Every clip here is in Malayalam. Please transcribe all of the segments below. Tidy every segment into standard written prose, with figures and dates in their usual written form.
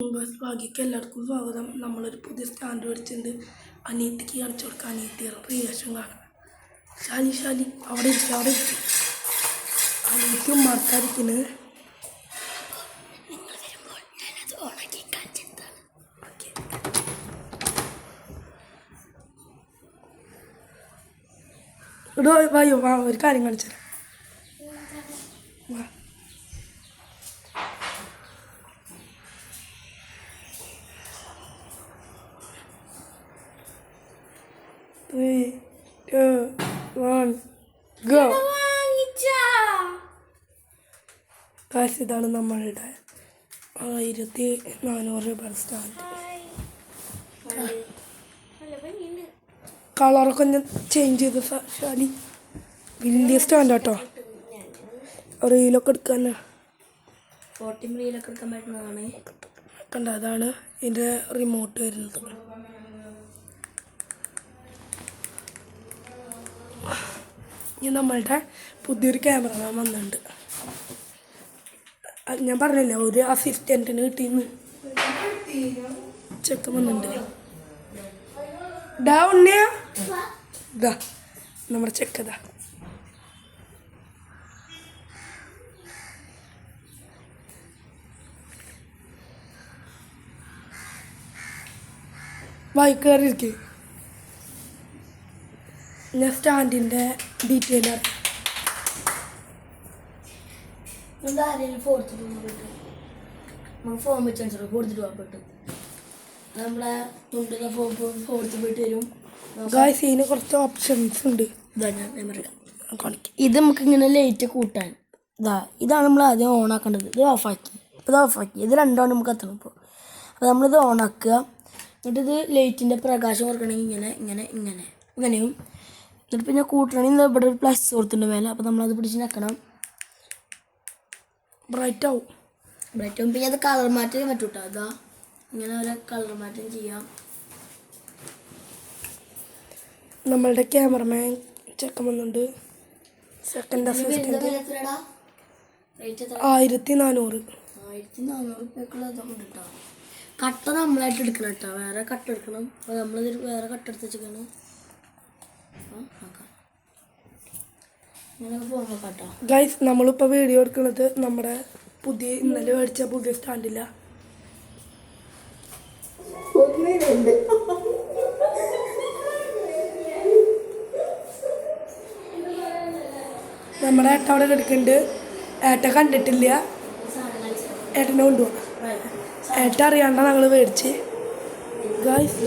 ഭാഗ്യക്ക് എല്ലാവർക്കും സ്വാഗതം. നമ്മളൊരു പുതിയ സ്റ്റാൻഡ് മേടിച്ചിട്ടുണ്ട്. അനിയത്തിക്ക് കാണിച്ചു കൊടുക്കാം. അനിയത്തിയുടെ റിയാക്ഷൻ കാണാം. ഷാലി അവിടെ ഇരിക്കും. അനിയത്തിയും മറക്കാതിരിക്കുന്നത്. വായോ ഒരു കാര്യം കാണിച്ചു തരാം. വാ. Three, 2, 1, go. കാശ് ഇതാണ് നമ്മളുടെ 1400 രൂപ സ്റ്റാൻഡ്. കളറൊക്കെ ഞാൻ ചേഞ്ച് ചെയ്ത് ഷാലി. വലിയ സ്റ്റാൻഡ് കേട്ടോ. റീലൊക്കെ എടുക്കാൻ റീലൊക്കെ എടുക്കാൻ പറ്റുന്നതാണ്. കണ്ട അതാണ് ഇതിൻ്റെ റിമോട്ട് വരുന്നത്. ഇനി നമ്മളുടെ പുതിയൊരു ക്യാമറമാൻ വന്നിട്ടുണ്ട്. ഞാൻ പറഞ്ഞില്ല ഒരു അസിസ്റ്റൻറ്റിന് കിട്ടിയെന്ന്. ചെക്കൻ വന്നിട്ടുണ്ട്. ഉണ്ണിയാ ഇതാ നമ്മുടെ ചെക്കതാ. വായിക്കാറിരിക്കേ. ഞാൻ സ്റ്റാൻഡിൻ്റെ ഡീറ്റെയിൽ അറിയാം. ഫോം വെച്ച് കൊടുത്തിട്ട് പോകപ്പെട്ടു. നമ്മളെ തുണ്ടിലെ ഫോർത്ത് പോയിട്ട് വരും. ഗായ്സ് ഇതിന് കുറച്ച് ഓപ്ഷൻസ് ഉണ്ട്. ഇത് നമുക്ക് ഇങ്ങനെ ലൈറ്റ് കൂട്ടാൻ ഇതാണ് നമ്മൾ ആദ്യം ഓണാക്കേണ്ടത്. ഇത് ഓഫാക്കി ഇത് രണ്ടാണ് നമുക്ക് എത്തണം. അപ്പോൾ നമ്മളിത് ഓണാക്കുക. എന്നിട്ട് ഇത് ലൈറ്റിൻ്റെ പ്രകാശം കൊടുക്കണമെങ്കിൽ ഇങ്ങനെയും എന്നിട്ട് പിന്നെ കൂട്ടണമെങ്കിൽ ഇവിടെ ഒരു പ്ലസ് കൊടുത്തിട്ടുണ്ട് മേലെ. അപ്പോൾ നമ്മളത് പിടിച്ച് നിൽക്കണം. ബ്രൈറ്റ് ആവും. പിന്നെ അത് കളർ മാറ്റാൻ പറ്റും കേട്ടോ. അതാ ഇങ്ങനെ ഒരു കളർ മാറ്റം ചെയ്യാം. നമ്മളുടെ ക്യാമറമാൻ ചെക്കൻ വന്നുണ്ട്. സെക്കൻഡ് അസിസ്റ്റന്റ് 1400 രൂപയ്ക്കുള്ളതുണ്ട് കേട്ടോ. കട്ട നമ്മളായിട്ട് എടുക്കണം കേട്ടോ. വേറെ കട്ട എടുക്കണം. അപ്പോൾ നമ്മളിത് വേറെ കട്ട എടുത്ത് വെച്ചിരിക്കണം. ഗൈസ് നമ്മളിപ്പോൾ വീഡിയോ എടുക്കുന്നത് നമ്മുടെ ഇന്നലെ മേടിച്ച പുതിയ സ്റ്റാൻഡില്ല. നമ്മുടെ ഏട്ട അവിടെ കിടക്കുന്നുണ്ട്. ഏട്ട കണ്ടിട്ടില്ല. ഏട്ടനെ കൊണ്ടുപോകാം. ഏട്ട അറിയാണ്ട ഞങ്ങൾ മേടിച്ച്. ഗൈസ്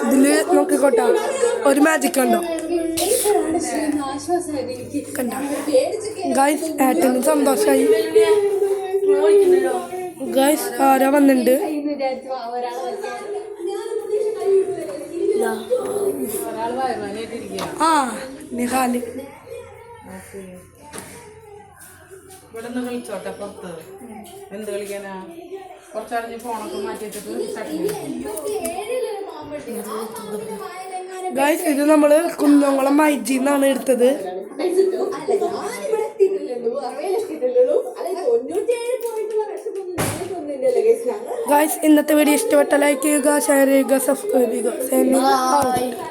ഇതില് നോക്കിക്കോട്ടോ ഒരു മാജിക് ഉണ്ടോ കണ്ട. ഗൈസ് ഏട്ടന് സന്തോഷമായി. ഗൈസ് ആരാ വന്നിട്ടുണ്ട്. നിഹാല് ഇവിടെ നിന്ന് കളിച്ചോട്ടെ. പുറത്ത് എന്ത് കളിക്കാനാ? കുറച്ചറിഞ്ഞ് ഫോണൊക്കെ മാറ്റി വെച്ചിട്ട് ഗൈസ് ഇത് നമ്മള് കുന്നംകുളം മൈജിന്നാണ് എടുത്തത്. ഗൈസ് ഇന്നത്തെ വീഡിയോ ഇഷ്ടപ്പെട്ട ലൈക്ക് ചെയ്യുക, ഷെയർ ചെയ്യുക, സബ്സ്ക്രൈബ് ചെയ്യുക.